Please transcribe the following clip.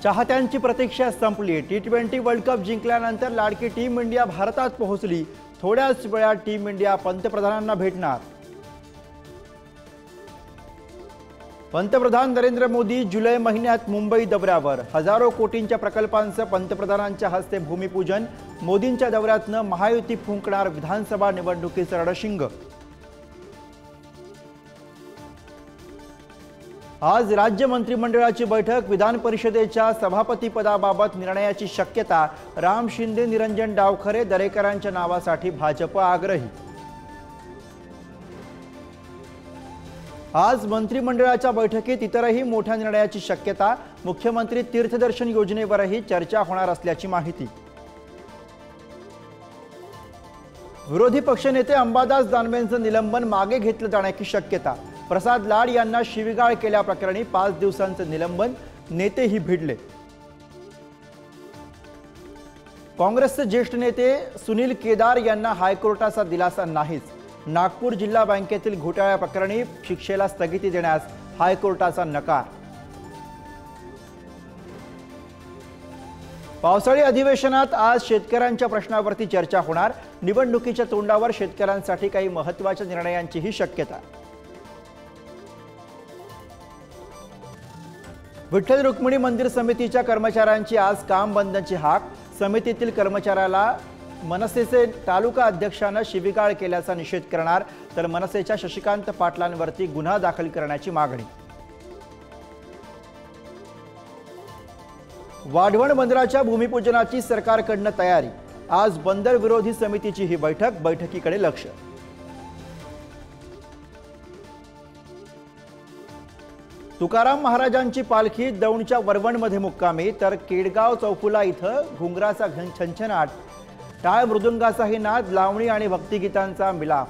चाहत्यांची प्रतीक्षा संपली। T20 world cup जिंकल्यानंतर लाडकी टीम इंडिया भारतात पोहोचली। थोड्याच वेळात टीम इंडिया पंतप्रधानांना भेटणार। पंतप्रधान नरेंद्र मोदी जुलै महिन्यात मुंबई दौऱ्यावर। हजारो कोटींच्या प्रकल्पांचं पंतप्रधानांच्या हस्ते भूमिपूजन। मोदींच्या दौऱ्यातनं महायुती फुंकणार विधानसभा निवडणुकीचं रणशिंग। आज राज्य मंत्रिमंडळाची बैठक। विधान परिषदेच्या सभापतीपदाबाबत निर्णयाची शक्यता। राम शिंदे, निरंजन डावखरे, दरेकरांच्या नावासाठी भाजप आग्रही। आज मंत्रिमंडळाच्या बैठकीत इतरही मोठ्या निर्णयाची शक्यता। मुख्यमंत्री तीर्थदर्शन योजनेवरही चर्चा होणार असल्याची माहिती। विरोधी पक्षनेते अंबादास दानवेंचं निलंबन मागे घेतलं जाण्याची शक्यता। प्रसाद लाड यांना शिवीगाळ केल्याप्रकरणी 5 दिवसांचं निलंबन। नेतेही भिडले। काँग्रेसचे ज्येष्ठ नेते सुनील केदार यांना हायकोर्टाचा दिलासा नाहीच। नागपूर जिल्हा बँकेतील घोटाळ्याप्रकरणी शिक्षेला स्थगिती देण्यास हायकोर्टाचा नकार। पावसाळी अधिवेशनात आज शेतकऱ्यांच्या प्रश्नावरती चर्चा होणार। निवडणुकीच्या तोंडावर शेतकऱ्यांसाठी काही महत्त्वाच्या निर्णयांचीही शक्यता। विठ्ठल रुक्मिणी मंदिर समितीच्या कर्मचाऱ्यांची आज काम बंदची हाक। समितीतील कर्मचाऱ्याला मनसेचे तालुका अध्यक्षांना शिवीगाळ केल्याचा निषेध करणार, तर मनसेच्या शशिकांत पाटलांवरती गुन्हा दाखल करण्याची मागणी। वाढवण बंदराच्या भूमिपूजनाची सरकारकडून तयारी। आज बंदर विरोधी समितीची ही बैठक। बैठकीकडे लक्ष। तुकाराम महाराजांची पालखी दौंडच्या वरवणमध्ये मुक्कामी, तर केडगाव चौफुला इथं घुंगराचा छंछनाट, टाळ मृदुंगाचाही नाद, लावणी आणि भक्तिगीतांचा मिलाफ।